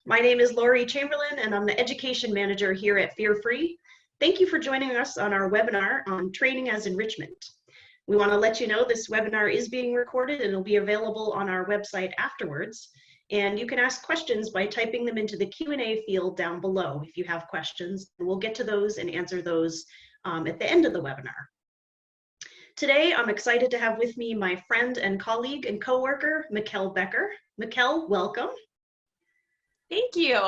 My name is Lori Chamberlain, and I'm the Education Manager here at Fear Free. Thank you for joining us on our webinar on training as enrichment. We want to let you know this webinar is being recorded and it'll be available on our website afterwards. And you can ask questions by typing them into the Q&A field down below if you have questions. We'll get to those and answer those at the end of the webinar. Today, I'm excited to have with me my friend and colleague and coworker, Mikkel Becker. Mikkel, welcome. Thank you.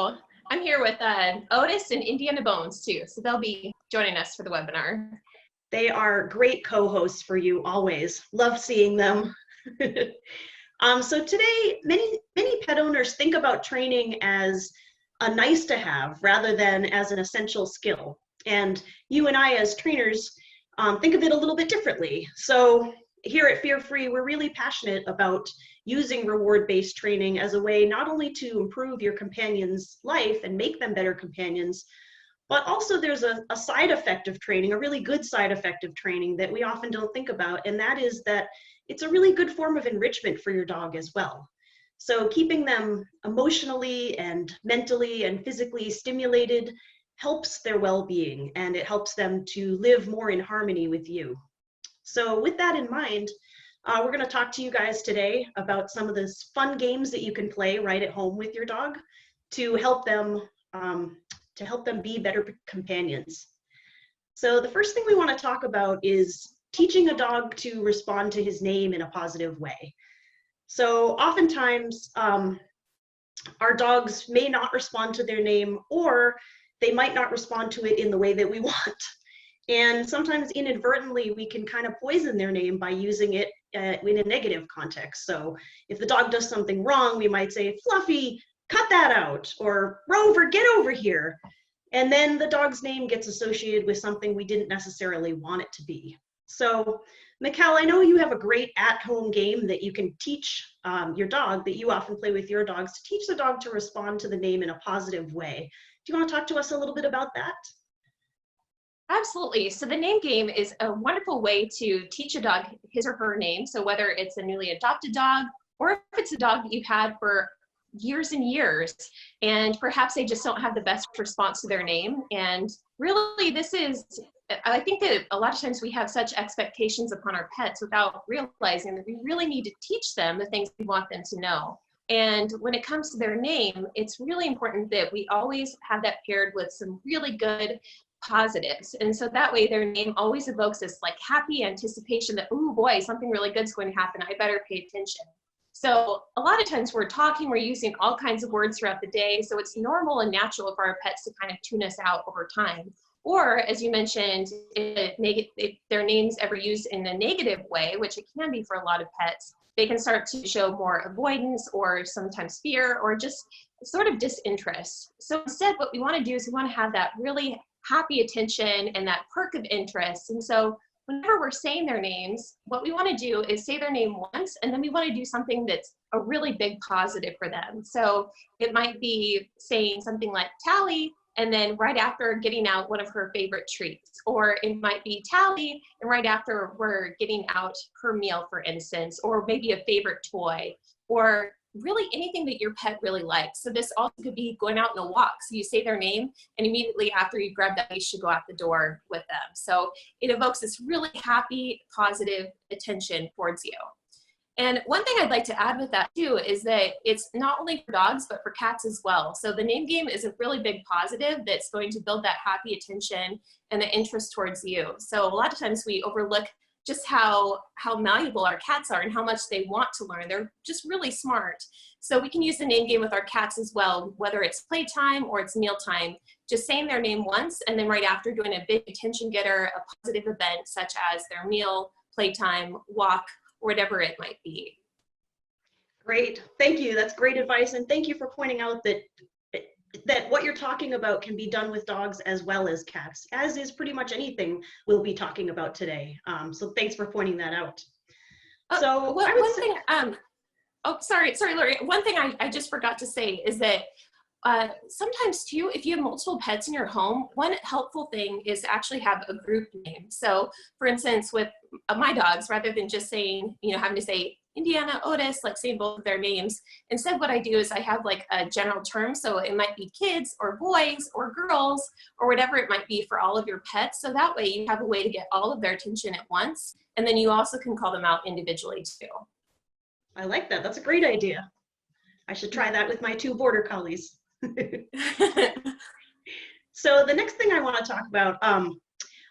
I'm here with Otis and Indiana Bones too, so they'll be joining us for the webinar. They are great co-hosts for you always. Love seeing them. So today, many pet owners think about training as a nice to have rather than as an essential skill. And you and I as trainers think of it a little bit differently. So here at Fear Free, we're really passionate about using reward-based training as a way not only to improve your companion's life and make them better companions, but also there's a side effect of training, a really good side effect of training that we often don't think about, and that is that it's a really good form of enrichment for your dog as well. So keeping them emotionally and mentally and physically stimulated helps their well-being, and it helps them to live more in harmony with you. So with that in mind, we're going to talk to you guys today about some of the fun games that you can play right at home with your dog to help them be better companions. So the first thing we want to talk about is teaching a dog to respond to his name in a positive way. So oftentimes our dogs may not respond to their name, or they might not respond to it in the way that we want. And sometimes inadvertently, we can kind of poison their name by using it in a negative context. So if the dog does something wrong, we might say, Fluffy, cut that out, or Rover, get over here. And then the dog's name gets associated with something we didn't necessarily want it to be. So Mikkel, I know you have a great at-home game that you can teach your dog, that you often play with your dogs, to teach the dog to respond to the name in a positive way. Do you want to talk to us a little bit about that? Absolutely. So the name game is a wonderful way to teach a dog his or her name. So whether it's a newly adopted dog, or if it's a dog that you've had for years and years, and perhaps they just don't have the best response to their name. And really, I think that a lot of times we have such expectations upon our pets without realizing that we really need to teach them the things we want them to know. And when it comes to their name, it's really important that we always have that paired with some really good positives. And so that way their name always evokes this like happy anticipation that, oh boy, something really good is going to happen. I better pay attention. So a lot of times we're using all kinds of words throughout the day. So it's normal and natural for our pets to kind of tune us out over time. Or as you mentioned, if their name's ever used in a negative way, which it can be for a lot of pets, they can start to show more avoidance or sometimes fear or just sort of disinterest. So instead, what we want to do is we want to have that really happy attention and that perk of interest. And so whenever we're saying their names, what we want to do is say their name once, and then we want to do something that's a really big positive for them. So it might be saying something like Tally, and then right after getting out one of her favorite treats. Or it might be Tally, and right after we're getting out her meal, for instance, or maybe a favorite toy, or really anything that your pet really likes. So this also could be going out on a walk. So you say their name, and immediately after you grab that, you should go out the door with them. So it evokes this really happy, positive attention towards you. And one thing I'd like to add with that too is that it's not only for dogs, but for cats as well. So the name game is a really big positive that's going to build that happy attention and the interest towards you. So a lot of times we overlook just how malleable our cats are and how much they want to learn. They're just really smart. So we can use the name game with our cats as well, whether it's playtime or it's mealtime, just saying their name once, and then right after doing a big attention getter, a positive event such as their meal, playtime, walk, whatever it might be. Great, thank you. That's great advice, and thank you for pointing out that what you're talking about can be done with dogs as well as cats, as is pretty much anything we'll be talking about today. So thanks for pointing that out. So sorry, Lori. One thing I just forgot to say is that sometimes too, if you have multiple pets in your home, one helpful thing is to actually have a group name. So for instance, with my dogs, rather than just saying, having to say, Indiana, Otis, like saying both of their names. Instead, what I do is I have like a general term. So it might be kids or boys or girls or whatever it might be for all of your pets. So that way you have a way to get all of their attention at once. And then you also can call them out individually too. I like that. That's a great idea. I should try that with my 2 border collies. So the next thing I want to talk about,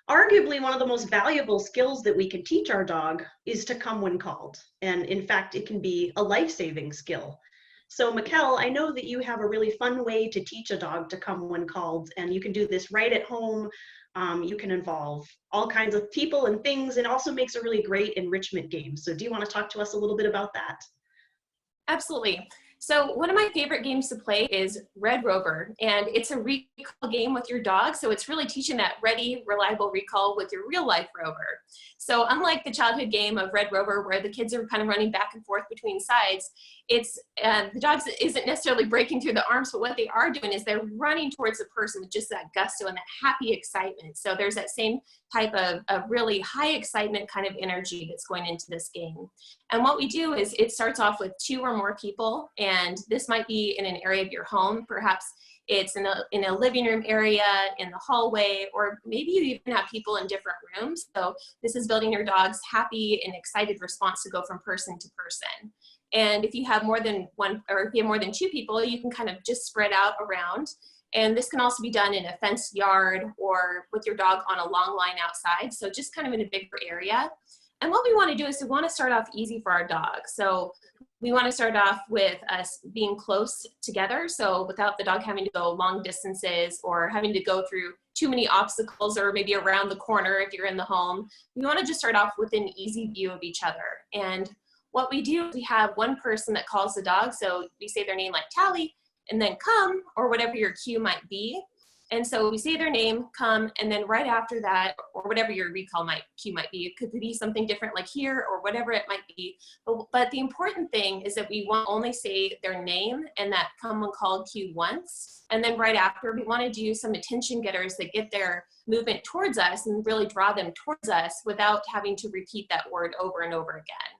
arguably one of the most valuable skills that we can teach our dog is to come when called. And in fact, it can be a life-saving skill. So Mikkel, I know that you have a really fun way to teach a dog to come when called, and you can do this right at home. You can involve all kinds of people and things, and also makes a really great enrichment game. So do you want to talk to us a little bit about that? Absolutely. So one of my favorite games to play is Red Rover, and it's a recall game with your dog. So it's really teaching that ready, reliable recall with your real life Rover. So unlike the childhood game of Red Rover, where the kids are kind of running back and forth between sides, it's the dog isn't necessarily breaking through the arms, but what they are doing is they're running towards the person with just that gusto and that happy excitement. So there's that same type of really high excitement kind of energy that's going into this game. And what we do is it starts off with 2 or more people, and this might be in an area of your home. Perhaps it's in a living room area, in the hallway, or maybe you even have people in different rooms. So this is building your dog's happy and excited response to go from person to person. And if you have more than 1, or if you have more than 2 people, you can kind of just spread out around. And this can also be done in a fenced yard or with your dog on a long line outside. So just kind of in a bigger area. And what we want to do is we want to start off easy for our dog. So we want to start off with us being close together. So without the dog having to go long distances or having to go through too many obstacles or maybe around the corner if you're in the home. We want to just start off with an easy view of each other. And what we do is we have one person that calls the dog. So we say their name like Tally, and then come, or whatever your cue might be. And so we say their name, come, and then right after that, or whatever your recall cue might be, it could be something different like here or whatever it might be. But the important thing is that we want to only say their name and that come when called cue once. And then right after, we want to do some attention getters that get their movement towards us and really draw them towards us without having to repeat that word over and over again.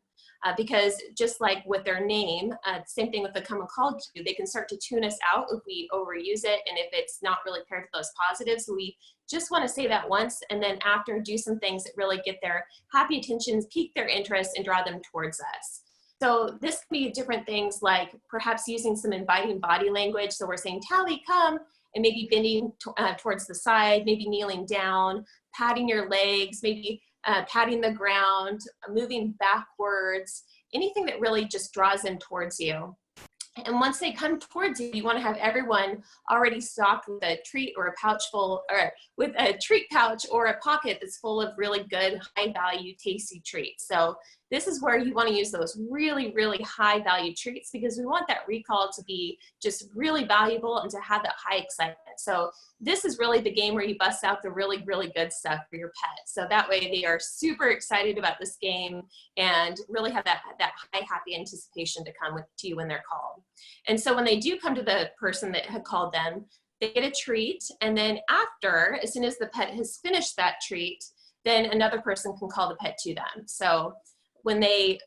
Because just like with their name, same thing with the come and call cue, they can start to tune us out if we overuse it and if it's not really paired with those positives. So we just want to say that once, and then after do some things that really get their happy attentions, pique their interest, and draw them towards us. So this can be different things like perhaps using some inviting body language. So we're saying, Tally, come, and maybe bending towards the side, maybe kneeling down, patting your legs, maybe patting the ground, moving backwards, anything that really just draws them towards you. And once they come towards you, you want to have everyone already stocked with a treat or a pouch full, or with a treat pouch or a pocket that's full of really good, high value, tasty treats. So this is where you want to use those really, really high value treats, because we want that recall to be just really valuable and to have that high excitement. So this is really the game where you bust out the really, really good stuff for your pet. So that way they are super excited about this game and really have that high, happy anticipation to come to you when they're called. And so when they do come to the person that had called them, they get a treat. And then after, as soon as the pet has finished that treat, then another person can call the pet to them. So when the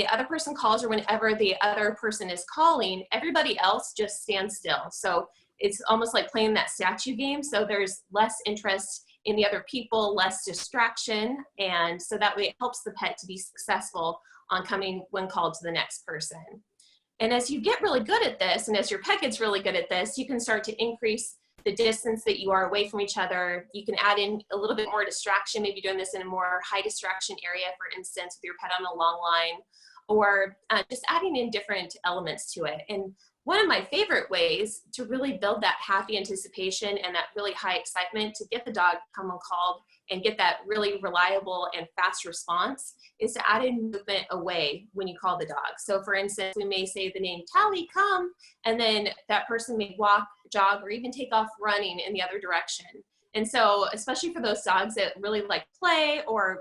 other person calls, or whenever the other person is calling, everybody else just stands still. So it's almost like playing that statue game. So there's less interest in the other people, less distraction. And so that way it helps the pet to be successful on coming when called to the next person. And as you get really good at this, and as your pet gets really good at this, you can start to increase the distance that you are away from each other. You can add in a little bit more distraction, maybe doing this in a more high distraction area, for instance, with your pet on a long line, or just adding in different elements to it. And one of my favorite ways to really build that happy anticipation and that really high excitement to get the dog to come when called and get that really reliable and fast response is to add in movement away when you call the dog. So for instance, we may say the name Tally, come, and then that person may walk, jog, or even take off running in the other direction. And so, especially for those dogs that really like play, or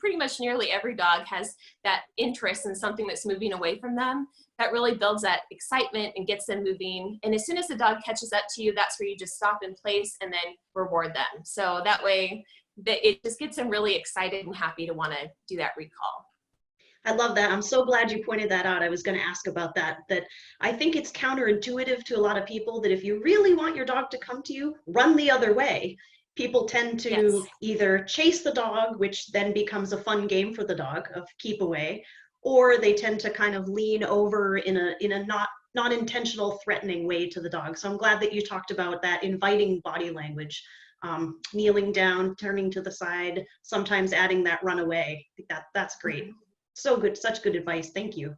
pretty much nearly every dog has that interest in something that's moving away from them, that really builds that excitement and gets them moving. And as soon as the dog catches up to you, that's where you just stop in place and then reward them. So that way, it just gets them really excited and happy to want to do that recall. I love that. I'm so glad you pointed that out. I was going to ask about that. That I think it's counterintuitive to a lot of people that if you really want your dog to come to you, run the other way. People tend to Yes. either chase the dog, which then becomes a fun game for the dog of keep away, or they tend to kind of lean over in a not intentional threatening way to the dog. So I'm glad that you talked about that inviting body language, kneeling down, turning to the side, sometimes adding that run away. I think that's great. Mhm. So good, such good advice. Thank you.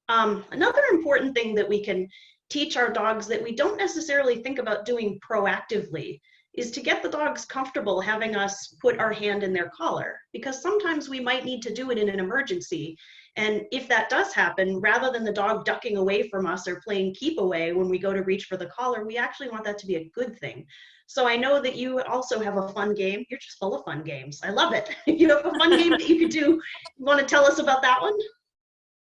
Another important thing that we can teach our dogs that we don't necessarily think about doing proactively is to get the dogs comfortable having us put our hand in their collar, because sometimes we might need to do it in an emergency. And if that does happen, rather than the dog ducking away from us or playing keep away when we go to reach for the collar, we actually want that to be a good thing. So I know that you also have a fun game. You're just full of fun games. I love it. You have a fun game that you could do. You want to tell us about that one?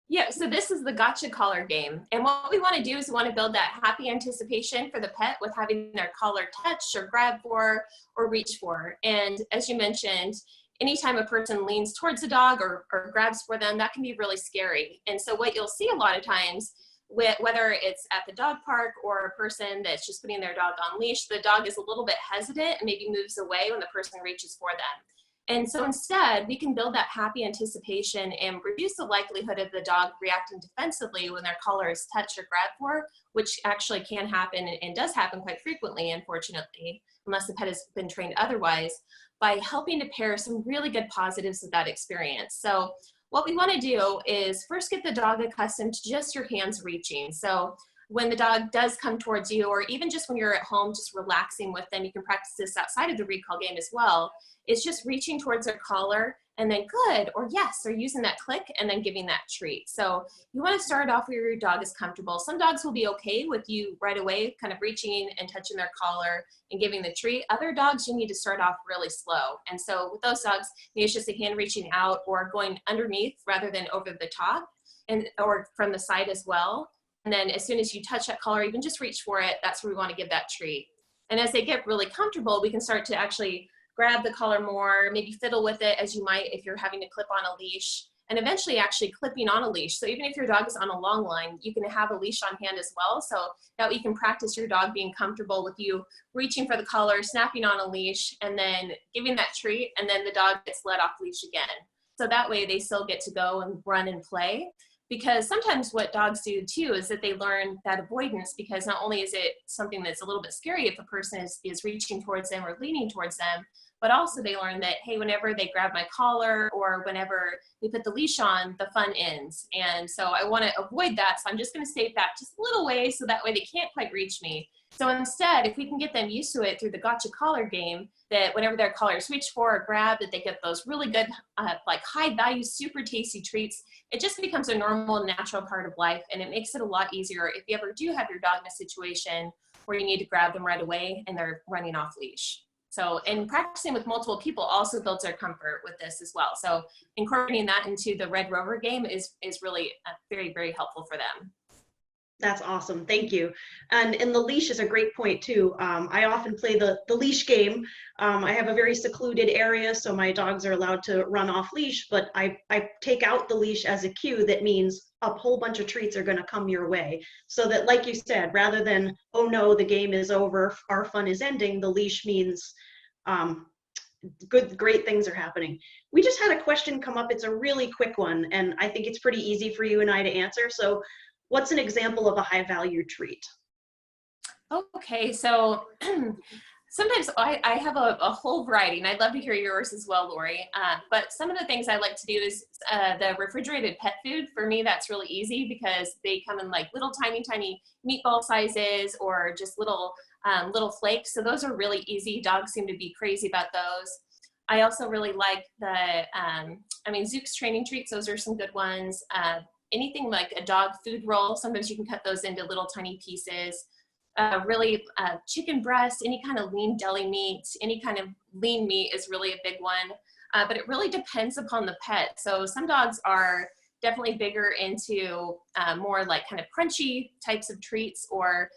Yeah, so this is the gotcha collar game. And what we want to do is we want to build that happy anticipation for the pet with having their collar touch or grab for or reach for. And as you mentioned, anytime a person leans towards a dog or grabs for them, that can be really scary. And so what you'll see a lot of times, whether it's at the dog park or a person that's just putting their dog on leash, the dog is a little bit hesitant and maybe moves away when the person reaches for them. And so instead, we can build that happy anticipation and reduce the likelihood of the dog reacting defensively when their collar is touched or grabbed for, which actually can happen and does happen quite frequently, unfortunately, unless the pet has been trained otherwise, by helping to pair some really good positives with that experience. So what we want to do is first get the dog accustomed to just your hands reaching. So when the dog does come towards you, or even just when you're at home, just relaxing with them, you can practice this outside of the recall game as well. It's just reaching towards their collar and then good, or yes, or using that click and then giving that treat. So you want to start off where your dog is comfortable. Some dogs will be okay with you right away, kind of reaching and touching their collar and giving the treat. Other dogs, you need to start off really slow. And so with those dogs, maybe it's just a hand reaching out or going underneath rather than over the top, and or from the side as well. And then as soon as you touch that collar, even just reach for it, that's where we want to give that treat. And as they get really comfortable, we can start to actually grab the collar more, maybe fiddle with it as you might if you're having to clip on a leash, and eventually actually clipping on a leash. So even if your dog is on a long line, you can have a leash on hand as well, so that way you can practice your dog being comfortable with you reaching for the collar, snapping on a leash, and then giving that treat, and then the dog gets let off leash again. So that way they still get to go and run and play. Because sometimes what dogs do too is that they learn that avoidance, because not only is it something that's a little bit scary if a person is reaching towards them or leaning towards them, but also they learn that, hey, whenever they grab my collar or whenever they put the leash on, the fun ends. And so I want to avoid that. So I'm just going to stay back just a little ways so that way they can't quite reach me. So instead, if we can get them used to it through the gotcha collar game, that whenever their collars reach for or grab, that they get those really good, like high value, super tasty treats, it just becomes a normal, natural part of life. And it makes it a lot easier if you ever do have your dog in a situation where you need to grab them right away and they're running off leash. So, and practicing with multiple people also builds their comfort with this as well. So incorporating that into the Red Rover game is really very, very helpful for them. That's awesome. Thank you. And the leash is a great point too. I often play the leash game. I have a very secluded area, so my dogs are allowed to run off leash, but I take out the leash as a cue that means a whole bunch of treats are going to come your way. So that, like you said, rather than, oh no, the game is over, our fun is ending, the leash means great things are happening. We just had a question come up. It's a really quick one, and I think it's pretty easy for you and I to answer. So what's an example of a high value treat? Okay, so sometimes I have a whole variety, and I'd love to hear yours as well, Lori. But some of the things I like to do is the refrigerated pet food. For me, that's really easy because they come in like little tiny meatball sizes or just little flakes. So those are really easy. Dogs seem to be crazy about those. I also really like the, Zook's training treats. Those are some good ones. Anything like a dog food roll, sometimes you can cut those into little tiny pieces. Chicken breast, any kind of lean deli meat, any kind of lean meat is really a big one. But it really depends upon the pet. So some dogs are definitely bigger into more like kind of crunchy types of treats, or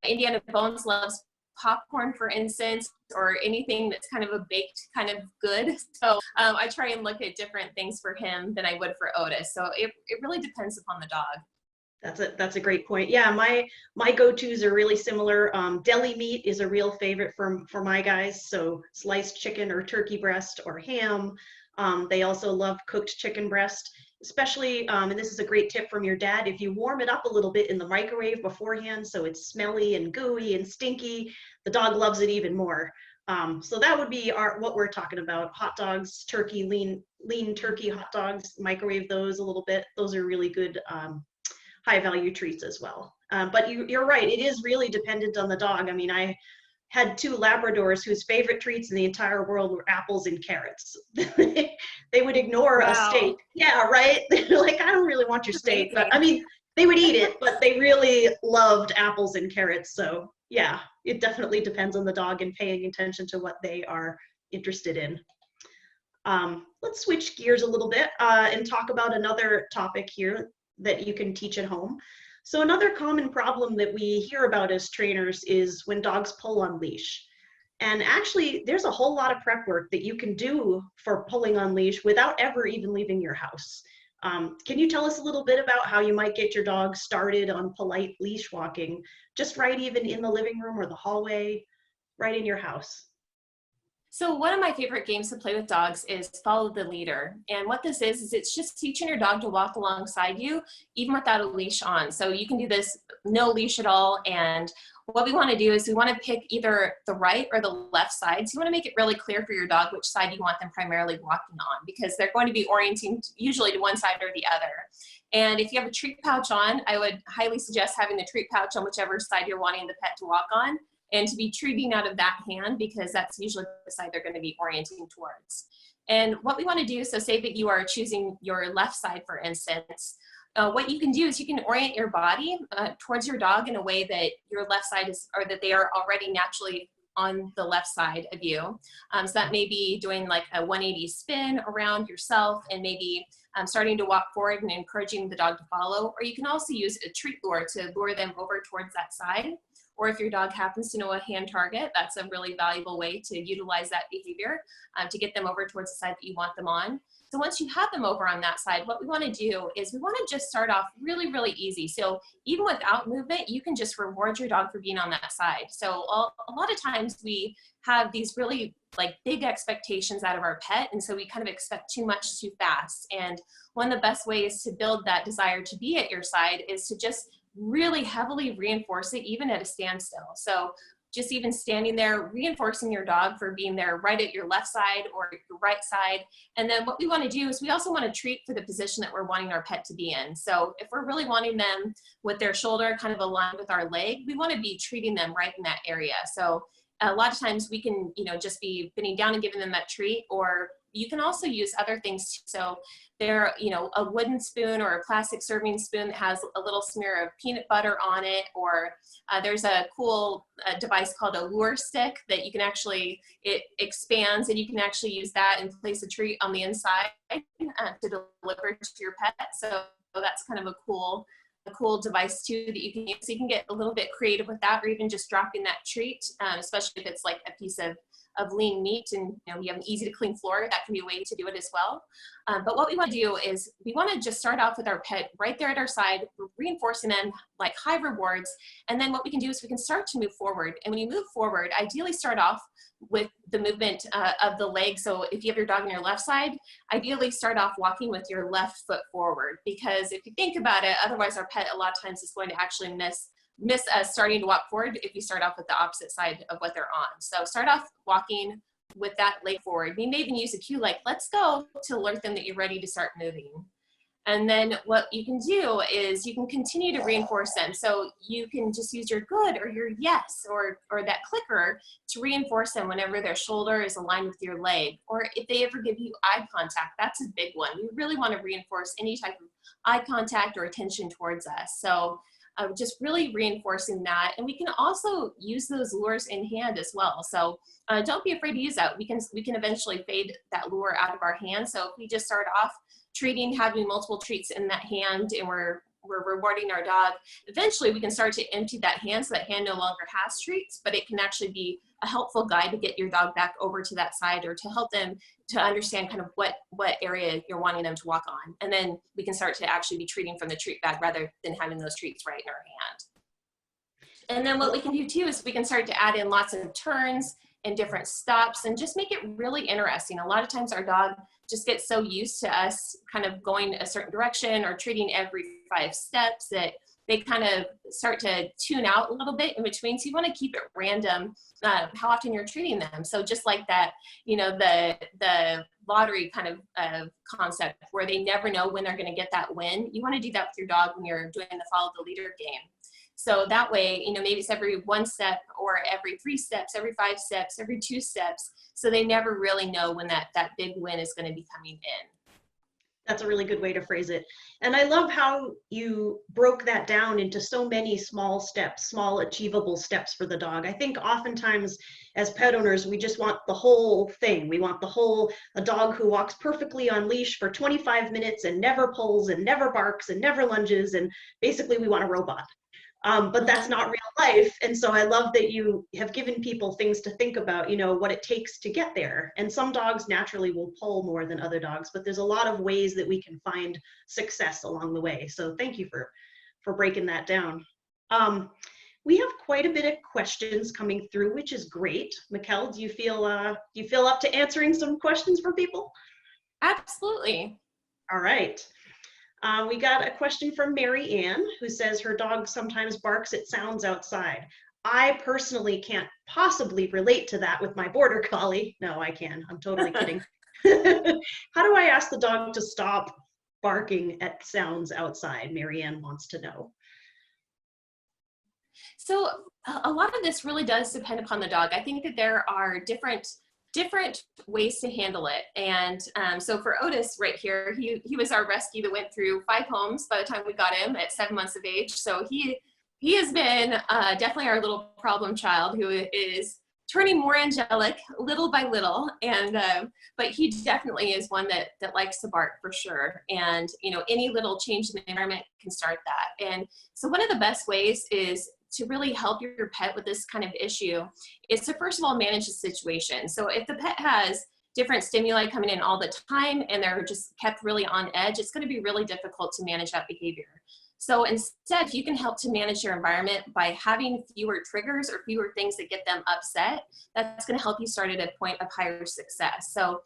Indiana Bones loves popcorn, for instance, or anything that's kind of a baked kind of good. So I try and look at different things for him than I would for Otis. So it really depends upon the dog. That's a great point. Yeah, my go-tos are really similar. Deli meat is a real favorite for my guys. So sliced chicken or turkey breast or ham. They also love cooked chicken breast, especially, and this is a great tip from your dad, if you warm it up a little bit in the microwave beforehand so it's smelly and gooey and stinky, the dog loves it even more. So that would be what we're talking about. Hot dogs, turkey, lean turkey hot dogs, microwave those a little bit. Those are really good high value treats as well. But you're right, it is really dependent on the dog. I mean, I had 2 Labradors whose favorite treats in the entire world were apples and carrots. They would ignore a steak. Yeah, right? They're like, I don't really want your steak. But I mean, they would eat it, but they really loved apples and carrots. So yeah, it definitely depends on the dog and paying attention to what they are interested in. Let's switch gears a little bit and talk about another topic here that you can teach at home. So another common problem that we hear about as trainers is when dogs pull on leash. And actually, there's a whole lot of prep work that you can do for pulling on leash without ever even leaving your house. Can you tell us a little bit about how you might get your dog started on polite leash walking, just right even in the living room or the hallway, right in your house? So one of my favorite games to play with dogs is follow the leader. And what this is it's just teaching your dog to walk alongside you, even without a leash on. So you can do this no leash at all. And what we want to do is we want to pick either the right or the left side. So you want to make it really clear for your dog which side you want them primarily walking on, because they're going to be orienting usually to one side or the other. And if you have a treat pouch on, I would highly suggest having the treat pouch on whichever side you're wanting the pet to walk on, and to be treating out of that hand, because that's usually the side they're going to be orienting towards. And what we want to do, so say that you are choosing your left side, for instance, what you can do is you can orient your body towards your dog in a way that your left side is, or that they are already naturally on the left side of you. So that may be doing like a 180 spin around yourself and maybe starting to walk forward and encouraging the dog to follow. Or you can also use a treat lure to lure them over towards that side. Or if your dog happens to know a hand target, that's a really valuable way to utilize that behavior to get them over towards the side that you want them on. So once you have them over on that side, what we want to do is we want to just start off really, really easy. So even without movement, you can just reward your dog for being on that side. So a lot of times we have these really like big expectations out of our pet, and so we kind of expect too much too fast. And one of the best ways to build that desire to be at your side is to just really heavily reinforce it even at a standstill. So just even standing there, reinforcing your dog for being there right at your left side or your right side. And then what we want to do is we also want to treat for the position that we're wanting our pet to be in. So if we're really wanting them with their shoulder kind of aligned with our leg, we want to be treating them right in that area. So a lot of times we can, just be bending down and giving them that treat, or you can also use other things. So there, a wooden spoon or a plastic serving spoon that has a little smear of peanut butter on it, or there's a cool device called a lure stick that you can actually, it expands and you can actually use that and place a treat on the inside to deliver to your pet. So that's kind of a cool device too that you can use. So you can get a little bit creative with that, or even just dropping that treat, especially if it's like a piece of lean meat and you have an easy to clean floor, that can be a way to do it as well. But what we want to do is we want to just start off with our pet right there at our side, reinforcing them like high rewards. And then what we can do is we can start to move forward. And when you move forward, ideally start off with the movement of the leg. So if you have your dog on your left side, ideally start off walking with your left foot forward, because if you think about it, otherwise our pet a lot of times is going to actually miss us starting to walk forward if you start off with the opposite side of what they're on. So start off walking with that leg forward. You may even use a cue like, let's go, to alert them that you're ready to start moving. And then what you can do is you can continue to reinforce them. So you can just use your good or your yes or that clicker to reinforce them whenever their shoulder is aligned with your leg. Or if they ever give you eye contact, that's a big one. We really want to reinforce any type of eye contact or attention towards us. So just really reinforcing that. And we can also use those lures in hand as well. So don't be afraid to use that. We can eventually fade that lure out of our hand. So if we just start off treating, having multiple treats in that hand, and we're we're rewarding our dog, eventually we can start to empty that hand so that hand no longer has treats, but it can actually be a helpful guide to get your dog back over to that side, or to help them to understand kind of what area you're wanting them to walk on. And then we can start to actually be treating from the treat bag rather than having those treats right in our hand. And then what we can do too is we can start to add in lots of turns and different stops and just make it really interesting. A lot of times our dog just gets so used to us kind of going a certain direction or treating every 5 steps that they kind of start to tune out a little bit in between. So you want to keep it random, how often you're treating them. So just like that, you know, the lottery kind of concept where they never know when they're going to get that win. You want to do that with your dog when you're doing the follow the leader game. So that way, you know, maybe it's every 1 step or every 3 steps, every 5 steps, every 2 steps. So they never really know when that big win is going to be coming in. That's a really good way to phrase it. And I love how you broke that down into so many small steps, small achievable steps for the dog. I think oftentimes as pet owners, we just want the whole thing. We want a dog who walks perfectly on leash for 25 minutes and never pulls and never barks and never lunges. And basically we want a robot. But that's not real life. And so I love that you have given people things to think about, you know, what it takes to get there. And some dogs naturally will pull more than other dogs, but there's a lot of ways that we can find success along the way. So thank you for breaking that down. We have quite a bit of questions coming through, which is great. Mikkel, do you feel up to answering some questions for people? Absolutely. All right. We got a question from Mary Ann, who says her dog sometimes barks at sounds outside. I personally can't possibly relate to that with my border collie. No, I can. I'm totally kidding. How do I ask the dog to stop barking at sounds outside? Mary Ann wants to know. So a lot of this really does depend upon the dog. I think that there are different ways to handle it. And so for Otis right here, he was our rescue that went through 5 homes by the time we got him at 7 months of age. So he has been definitely our little problem child who is turning more angelic little by little. And but he definitely is one that likes to bark for sure. And you know, any little change in the environment can start that. And so one of the best ways is to really help your pet with this kind of issue is to first of all manage the situation. So if the pet has different stimuli coming in all the time and they're just kept really on edge, it's going to be really difficult to manage that behavior. So instead, if you can help to manage your environment by having fewer triggers or fewer things that get them upset, that's going to help you start at a point of higher success. So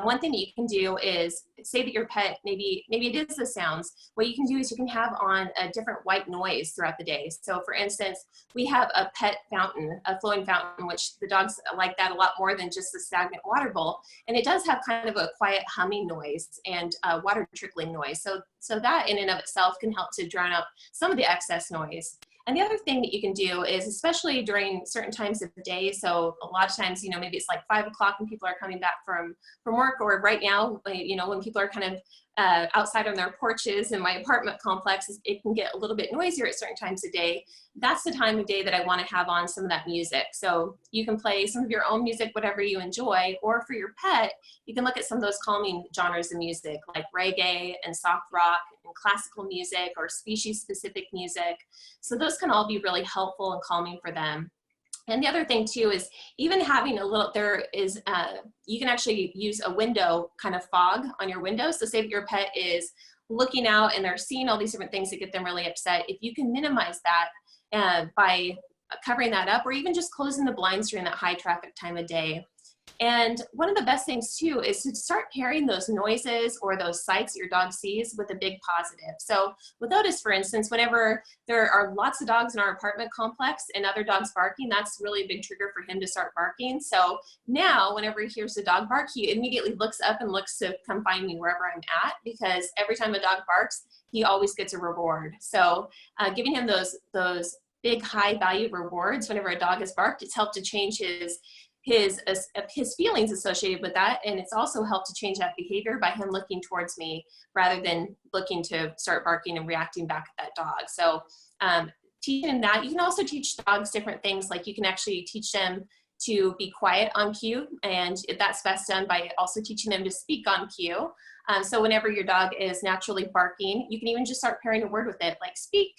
one thing that you can do is say that your pet, maybe it is the sounds. What you can do is you can have on a different white noise throughout the day. So for instance, we have a pet fountain, a flowing fountain, which the dogs like that a lot more than just the stagnant water bowl. And it does have kind of a quiet humming noise and water trickling noise. So that in and of itself can help to drown out some of the excess noise. And the other thing that you can do is, especially during certain times of the day, so a lot of times, you know, maybe it's like 5 o'clock when people are coming back from work, or right now, you know, when people are kind of outside on their porches in my apartment complex, it can get a little bit noisier at certain times of day. That's the time of day that I want to have on some of that music. So you can play some of your own music, whatever you enjoy, or for your pet, you can look at some of those calming genres of music like reggae and soft rock and classical music or species specific music. So those can all be really helpful and calming for them. And the other thing too is even having a little, you can actually use a window kind of fog on your window. So say that your pet is looking out and they're seeing all these different things that get them really upset. If you can minimize that by covering that up, or even just closing the blinds during that high traffic time of day. And one of the best things too is to start pairing those noises or those sights that your dog sees with a big positive. So with Otis, for instance, whenever there are lots of dogs in our apartment complex and other dogs barking, that's really a big trigger for him to start barking. So now whenever he hears a dog bark, he immediately looks up and looks to come find me wherever I'm at, because every time a dog barks, he always gets a reward. So giving him those big high value rewards whenever a dog has barked, it's helped to change his feelings associated with that. And it's also helped to change that behavior by him looking towards me rather than looking to start barking and reacting back at that dog. So teaching that, you can also teach dogs different things. Like you can actually teach them to be quiet on cue, and that's best done by also teaching them to speak on cue. So whenever your dog is naturally barking, you can even just start pairing a word with it, like speak.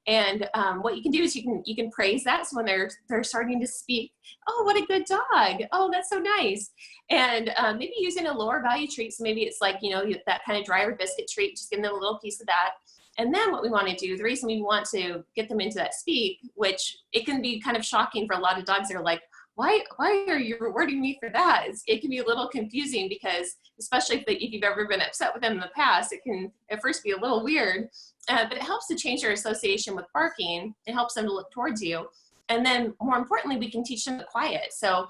And what you can do is you can praise that. So when they're starting to speak, oh, what a good dog. Oh, that's so nice. And maybe using a lower value treat. So maybe it's like, you know, that kind of dry or biscuit treat, just give them a little piece of that. And then what we want to do, the reason we want to get them into that speak, which it can be kind of shocking for a lot of dogs that are like, why are you rewarding me for that? It can be a little confusing because, especially if you've ever been upset with them in the past, it can at first be a little weird, but it helps to change their association with barking. It helps them to look towards you. And then more importantly, we can teach them to quiet. So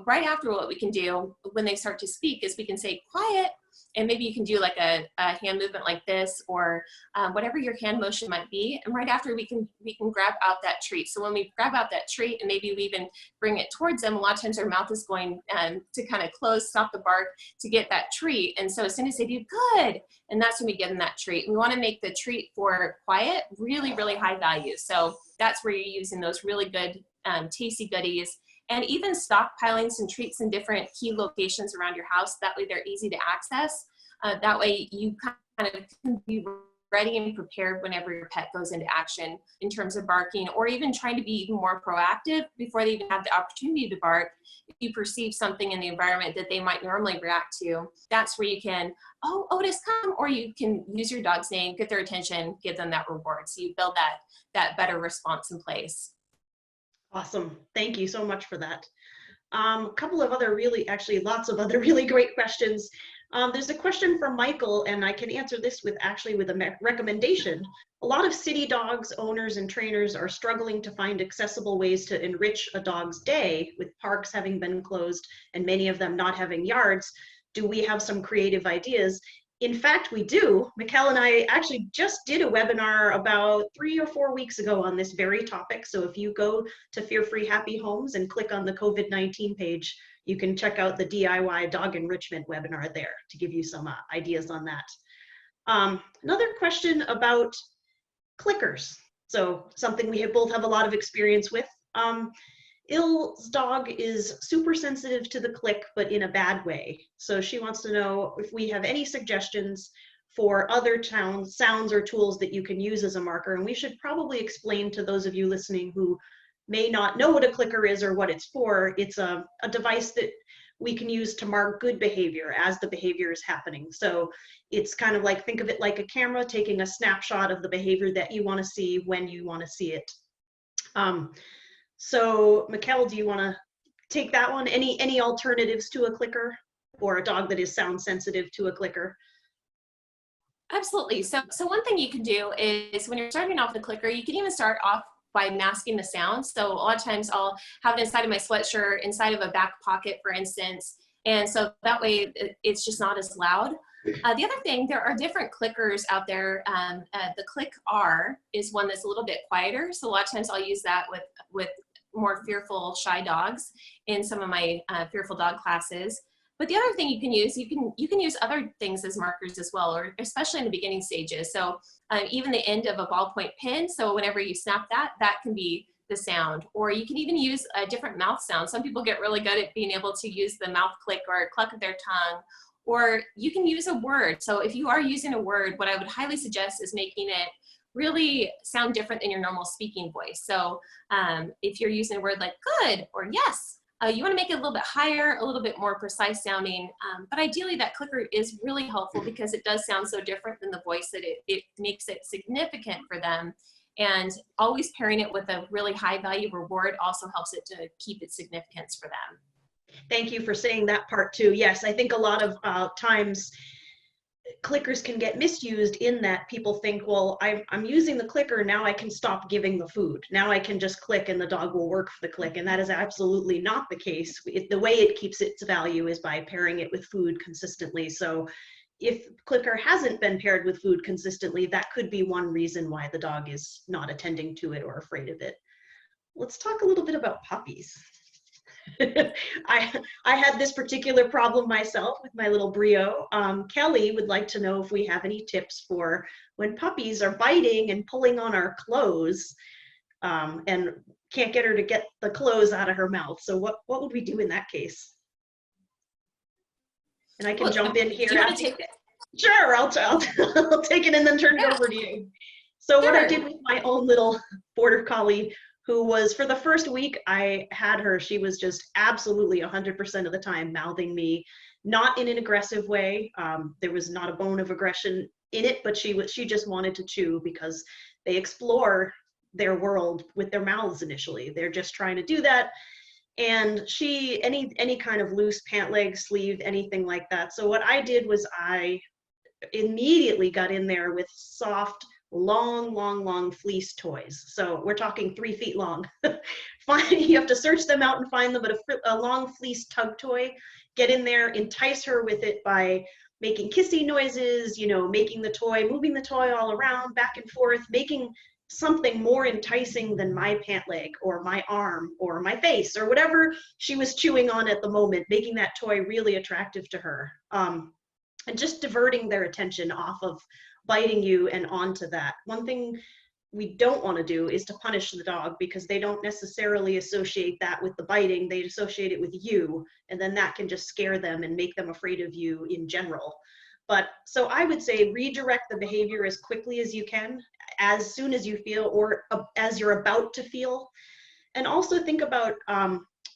right after, what we can do when they start to speak is we can say quiet, and maybe you can do like a hand movement like this, or whatever your hand motion might be. And right after, we can grab out that treat. So when we grab out that treat, and maybe we even bring it towards them, a lot of times their mouth is going to kind of close, stop the bark to get that treat. And so as soon as they do, good, and that's when we give them that treat. We want to make the treat for quiet really, really high value. So that's where you're using those really good, tasty goodies. And even stockpiling some treats in different key locations around your house. That way they're easy to access. That way you kind of can be ready and prepared whenever your pet goes into action in terms of barking, or even trying to be even more proactive before they even have the opportunity to bark. If you perceive something in the environment that they might normally react to, that's where you can, oh, Otis, come, or you can use your dog's name, get their attention, give them that reward. So you build that better response in place. Awesome. Thank you so much for that. A couple of other lots of other really great questions. There's a question from Michael, and I can answer this with a recommendation. A lot of city dogs, owners, and trainers are struggling to find accessible ways to enrich a dog's day, with parks having been closed and many of them not having yards. Do we have some creative ideas? In fact, we do. Mikkel and I actually just did a webinar about 3 or 4 weeks ago on this very topic. So if you go to Fear Free Happy Homes and click on the COVID-19 page, you can check out the DIY dog enrichment webinar there to give you some ideas on that. Another question about clickers. So something we both have a lot of experience with. Ill's dog is super sensitive to the click, but in a bad way. So she wants to know if we have any suggestions for other sounds or tools that you can use as a marker. And we should probably explain to those of you listening who may not know what a clicker is or what it's for. It's a device that we can use to mark good behavior as the behavior is happening. So it's kind of like, think of it like a camera taking a snapshot of the behavior that you want to see when you want to see it. So Mikkel, do you want to take that one? Any alternatives to a clicker, or a dog that is sound sensitive to a clicker? Absolutely. So one thing you can do is, when you're starting off the clicker, you can even start off by masking the sound. So a lot of times I'll have it inside of my sweatshirt, inside of a back pocket, for instance. And so that way it's just not as loud. The other thing, there are different clickers out there. The Click R is one that's a little bit quieter. So a lot of times I'll use that with more fearful, shy dogs in some of my fearful dog classes. But the other thing you can use, you can use other things as markers as well, or especially in the beginning stages. So even the end of a ballpoint pen. So whenever you snap that can be the sound. Or you can even use a different mouth sound. Some people get really good at being able to use the mouth click or cluck of their tongue. Or you can use a word. So if you are using a word, what I would highly suggest is making it really sound different than your normal speaking voice. So if you're using a word like good or yes, you want to make it a little bit higher, a little bit more precise sounding. But ideally that clicker is really helpful because it does sound so different than the voice that it makes it significant for them. And always pairing it with a really high value reward also helps it to keep its significance for them. Thank you for saying that part too. Yes, I think a lot of times clickers can get misused in that people think, well, I'm using the clicker, now I can stop giving the food. Now I can just click and the dog will work for the click. And that is absolutely not the case. The way it keeps its value is by pairing it with food consistently. So if clicker hasn't been paired with food consistently, that could be one reason why the dog is not attending to it or afraid of it. Let's talk a little bit about puppies. I had this particular problem myself with my little Brio. Kelly would like to know if we have any tips for when puppies are biting and pulling on our clothes. And can't get her to get the clothes out of her mouth. So what would we do in that case? And I can jump in here. Do you want to take it? Sure, I'll take it and then turn it over to you. So what I did with my own little border collie, who was, for the first week I had her, she was just absolutely 100% of the time mouthing me, not in an aggressive way. There was not a bone of aggression in it, but she just wanted to chew, because they explore their world with their mouths initially. They're just trying to do that. And she, any kind of loose pant leg, sleeve, anything like that. So what I did was I immediately got in there with soft, long fleece toys. So we're talking 3 feet long. You have to search them out and find them, but a long fleece tug toy, get in there, entice her with it by making kissy noises, you know, making the toy, moving the toy all around, back and forth, making something more enticing than my pant leg or my arm or my face or whatever she was chewing on at the moment, making that toy really attractive to her. And just diverting their attention off of biting you and onto that. One thing we don't want to do is to punish the dog, because they don't necessarily associate that with the biting, they associate it with you, and then that can just scare them and make them afraid of you in general. But so I would say redirect the behavior as quickly as you can, as soon as you feel, or as you're about to feel. And also think about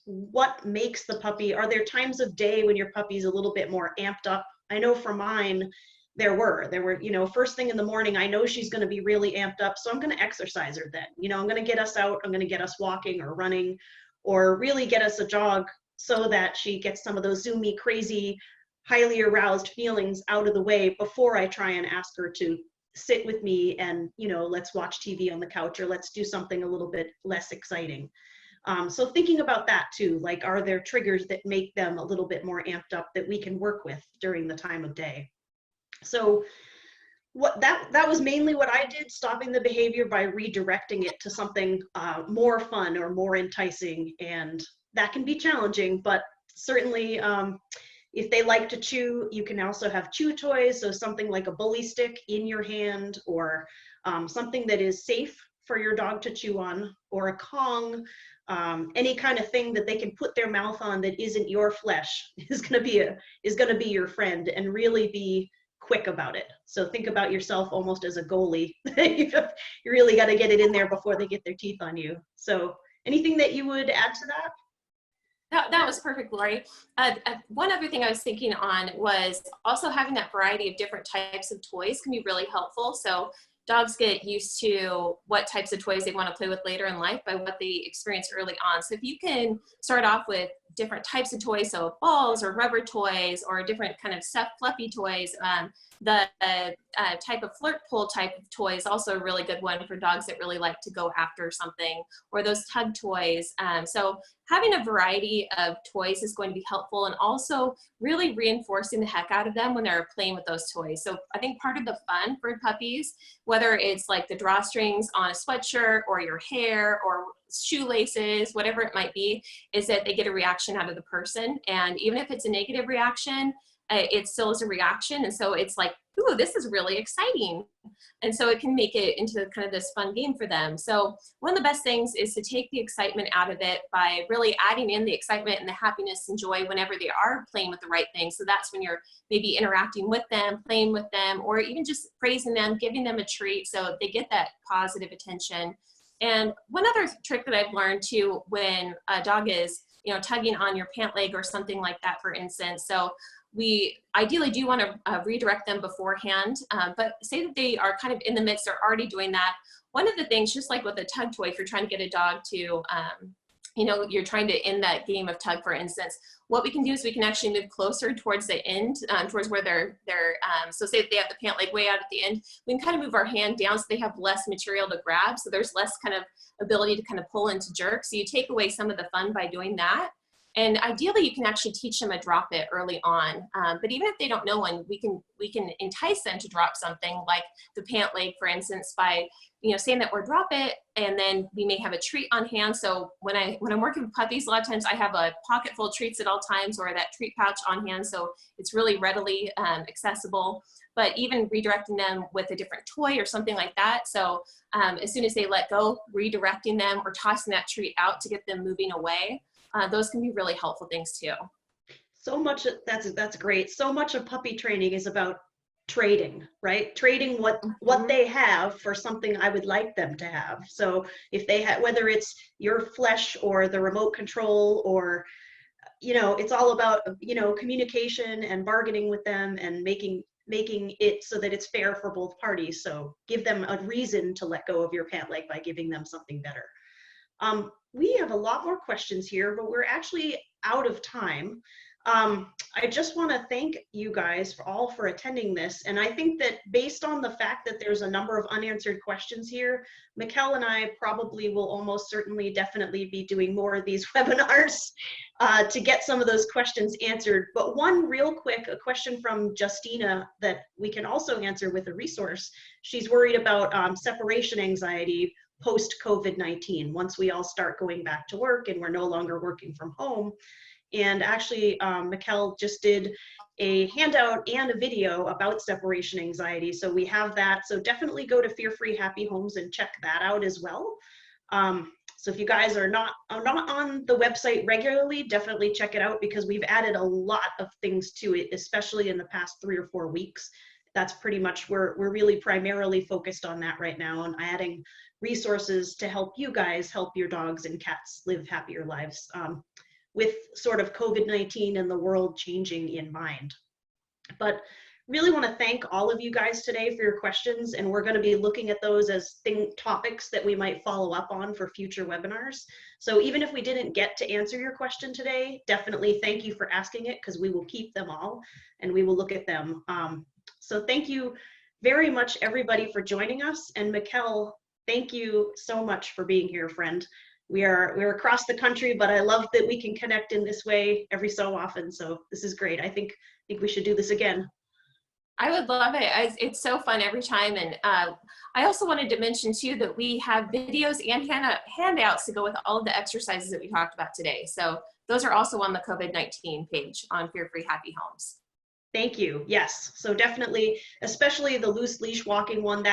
what makes the puppy. Are there times of day when your puppy's a little bit more amped up? I know for mine, there were, you know, first thing in the morning, I know she's going to be really amped up, so I'm going to exercise her then. You know, I'm going to get us out, I'm going to get us walking or running, or really get us a jog, so that she gets some of those zoomy, crazy, highly aroused feelings out of the way before I try and ask her to sit with me and, you know, let's watch TV on the couch, or let's do something a little bit less exciting. So thinking about that too, like, are there triggers that make them a little bit more amped up that we can work with during the time of day? So that was mainly what I did, stopping the behavior by redirecting it to something more fun or more enticing. And that can be challenging, but certainly if they like to chew, you can also have chew toys. So something like a bully stick in your hand, or something that is safe for your dog to chew on, or a Kong, any kind of thing that they can put their mouth on that isn't your flesh is going to be your friend, and really be quick about it. So think about yourself almost as a goalie. You really got to get it in there before they get their teeth on you. So anything that you would add to that? That was perfect, Lori. One other thing I was thinking on was also having that variety of different types of toys can be really helpful. So dogs get used to what types of toys they want to play with later in life by what they experience early on. So if you can start off with different types of toys, so balls or rubber toys or different kind of soft fluffy toys, the type of flirt pull type of toy is also a really good one for dogs that really like to go after something, or those tug toys. So having a variety of toys is going to be helpful, and also really reinforcing the heck out of them when they're playing with those toys. So I think part of the fun for puppies, whether it's like the drawstrings on a sweatshirt or your hair or shoelaces, whatever it might be, is that they get a reaction out of the person. And even if it's a negative reaction, it still is a reaction. And so it's like, ooh, this is really exciting. And so it can make it into kind of this fun game for them. So one of the best things is to take the excitement out of it by really adding in the excitement and the happiness and joy whenever they are playing with the right thing. So that's when you're maybe interacting with them, playing with them, or even just praising them, giving them a treat so they get that positive attention. And one other trick that I've learned too, when a dog is, you know, tugging on your pant leg or something like that, for instance. So we ideally do want to redirect them beforehand, but say that they are kind of in the midst, they're already doing that. One of the things, just like with a tug toy, if you're trying to get a dog to, you know, you're trying to end that game of tug, for instance, what we can do is we can actually move closer towards the end, towards where they're so say that they have the pant leg way out at the end, we can kind of move our hand down so they have less material to grab. So there's less kind of ability to kind of pull into jerk. So you take away some of the fun by doing that. And ideally, you can actually teach them a drop it early on. But even if they don't know one, we can entice them to drop something like the pant leg, for instance, by saying that we're drop it, and then we may have a treat on hand. So when I'm working with puppies, a lot of times I have a pocket full of treats at all times, or that treat pouch on hand, so it's really readily accessible. But even redirecting them with a different toy or something like that. So as soon as they let go, redirecting them or tossing that treat out to get them moving away. Those can be really helpful things too. So much, that's great. So much of puppy training is about trading, right? Trading what they have for something I would like them to have. So if they have, whether it's your flesh or the remote control, or it's all about communication and bargaining with them and making it so that it's fair for both parties. So give them a reason to let go of your pant leg by giving them something better. We have a lot more questions here, but we're actually out of time. I just want to thank you guys for attending this. And I think that based on the fact that there's a number of unanswered questions here, Mikkel and I probably will almost certainly definitely be doing more of these webinars to get some of those questions answered. But one real quick, a question from Justina that we can also answer with a resource. She's worried about separation anxiety post-COVID-19, once we all start going back to work and we're no longer working from home. And actually, Mikkel just did a handout and a video about separation anxiety. So we have that. So definitely go to Fear Free Happy Homes and check that out as well. So if you guys are not on the website regularly, definitely check it out, because we've added a lot of things to it, especially in the past 3 or 4 weeks. That's pretty much, we're really primarily focused on that right now, and adding resources to help you guys help your dogs and cats live happier lives, with sort of COVID-19 and the world changing in mind. But really want to thank all of you guys today for your questions, and we're going to be looking at those as topics that we might follow up on for future webinars. So even if we didn't get to answer your question today, definitely thank you for asking it, because we will keep them all and we will look at them. So thank you very much, everybody, for joining us. And Mikkel, thank you so much for being here, friend. We're across the country, but I love that we can connect in this way every so often. So this is great. I think we should do this again. I would love it. It's so fun every time. And I also wanted to mention too that we have videos and handouts to go with all of the exercises that we talked about today. So those are also on the COVID-19 page on Fear Free Happy Homes. Thank you. Yes. So definitely, especially the loose leash walking one,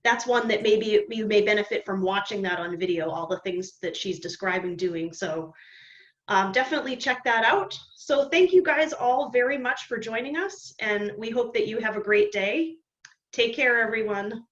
that's one that maybe you may benefit from watching that on video, all the things that she's describing doing. So definitely check that out. So thank you guys all very much for joining us, and we hope that you have a great day. Take care, everyone.